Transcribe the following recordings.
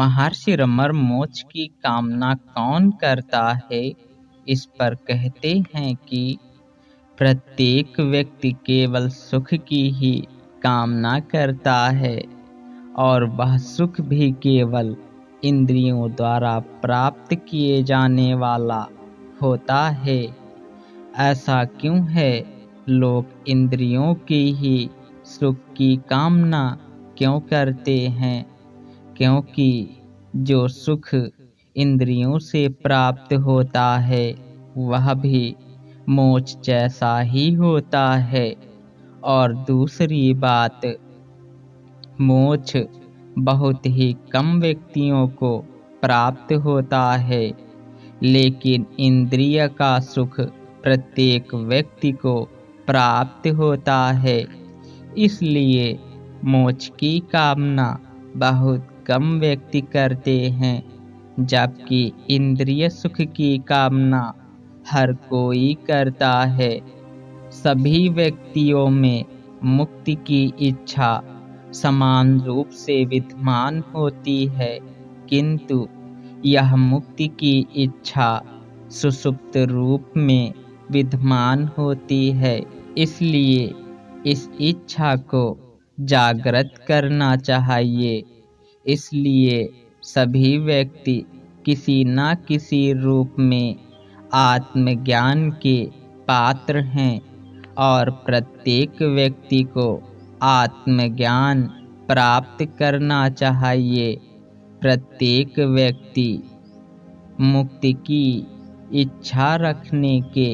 महर्षि रमर मोक्ष की कामना कौन करता है? इस पर कहते हैं कि प्रत्येक व्यक्ति केवल सुख की ही कामना करता है और वह सुख भी केवल इंद्रियों द्वारा प्राप्त किए जाने वाला होता है। ऐसा क्यों है? लोग इंद्रियों की ही सुख की कामना क्यों करते हैं? क्योंकि जो सुख इंद्रियों से प्राप्त होता है वह भी मोक्ष जैसा ही होता है। और दूसरी बात, मोक्ष बहुत ही कम व्यक्तियों को प्राप्त होता है, लेकिन इंद्रिय का सुख प्रत्येक व्यक्ति को प्राप्त होता है। इसलिए मोक्ष की कामना बहुत कम व्यक्ति करते हैं, जबकि इंद्रिय सुख की कामना हर कोई करता है। सभी व्यक्तियों में मुक्ति की इच्छा समान रूप से विद्यमान होती है, किंतु यह मुक्ति की इच्छा सुषुप्त रूप में विद्यमान होती है। इसलिए इस इच्छा को जागृत करना चाहिए। इसलिए सभी व्यक्ति किसी न किसी रूप में आत्मज्ञान के पात्र हैं और प्रत्येक व्यक्ति को आत्मज्ञान प्राप्त करना चाहिए। प्रत्येक व्यक्ति मुक्ति की इच्छा रखने के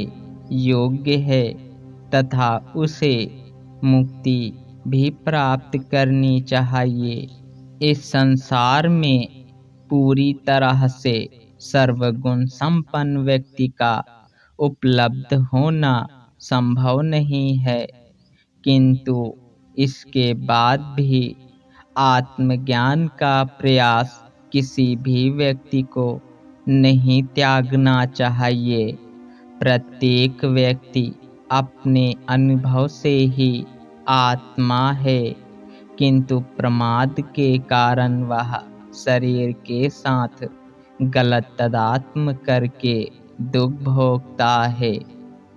योग्य है तथा उसे मुक्ति भी प्राप्त करनी चाहिए। इस संसार में पूरी तरह से सर्वगुण संपन्न व्यक्ति का उपलब्ध होना संभव नहीं है, किंतु इसके बाद भी आत्मज्ञान का प्रयास किसी भी व्यक्ति को नहीं त्यागना चाहिए। प्रत्येक व्यक्ति अपने अनुभव से ही आत्मा है, किंतु प्रमाद के कारण वह शरीर के साथ गलत तादात्म्य करके दुख भोगता है।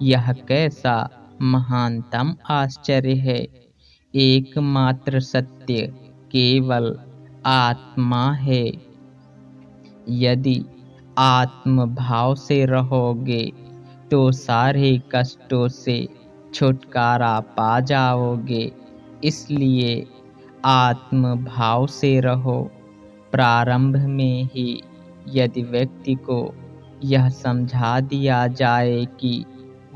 यह कैसा महानतम आश्चर्य है! एकमात्र सत्य केवल आत्मा है। यदि आत्म भाव से रहोगे तो सारे कष्टों से छुटकारा पा जाओगे। इसलिए आत्म भाव से रहो। प्रारंभ में ही यदि व्यक्ति को यह समझा दिया जाए कि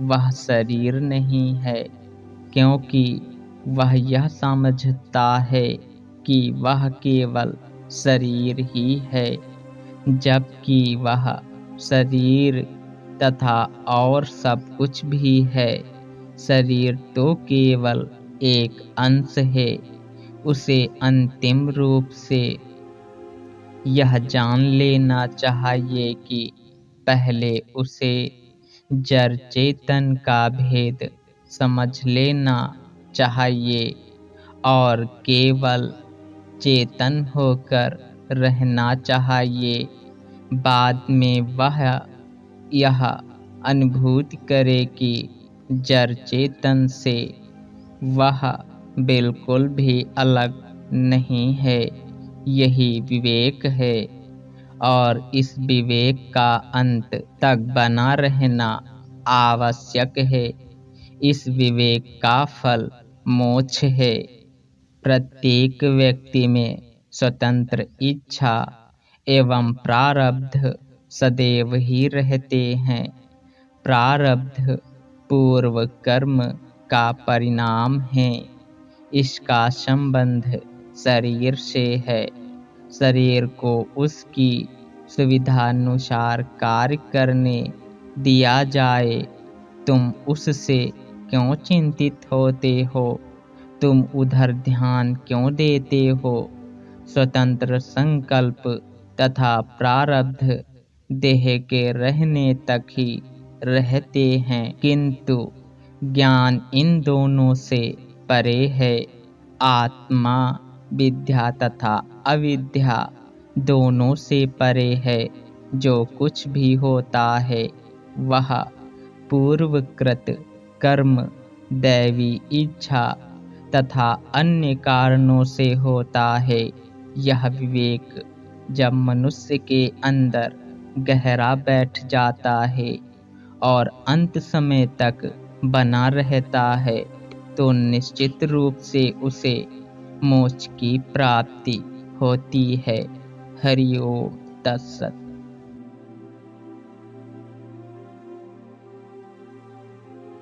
वह शरीर नहीं है, क्योंकि वह यह समझता है कि वह केवल शरीर ही है, जबकि वह शरीर तथा और सब कुछ भी है। शरीर तो केवल एक अंश है। उसे अंतिम रूप से यह जान लेना चाहिए कि पहले उसे जड़ चेतन का भेद समझ लेना चाहिए और केवल चेतन होकर रहना चाहिए। बाद में वह यह अनुभूति करे कि जड़ चेतन से वह बिल्कुल भी अलग नहीं है। यही विवेक है और इस विवेक का अंत तक बना रहना आवश्यक है। इस विवेक का फल मोक्ष है। प्रत्येक व्यक्ति में स्वतंत्र इच्छा एवं प्रारब्ध सदैव ही रहते हैं। प्रारब्ध पूर्व कर्म का परिणाम है। इसका संबंध शरीर से है। शरीर को उसकी सुविधानुसार कार्य करने दिया जाए। तुम उससे क्यों चिंतित होते हो? तुम उधर ध्यान क्यों देते हो? स्वतंत्र संकल्प तथा प्रारब्ध देह के रहने तक ही रहते हैं, किंतु ज्ञान इन दोनों से परे है। आत्मा विद्या तथा अविद्या दोनों से परे है। जो कुछ भी होता है वह पूर्वकृत कर्म, दैवी इच्छा तथा अन्य कारणों से होता है। यह विवेक जब मनुष्य के अंदर गहरा बैठ जाता है और अंत समय तक बना रहता है तो निश्चित रूप से उसे मोक्ष की प्राप्ति होती है। हरि ओम तत्सत।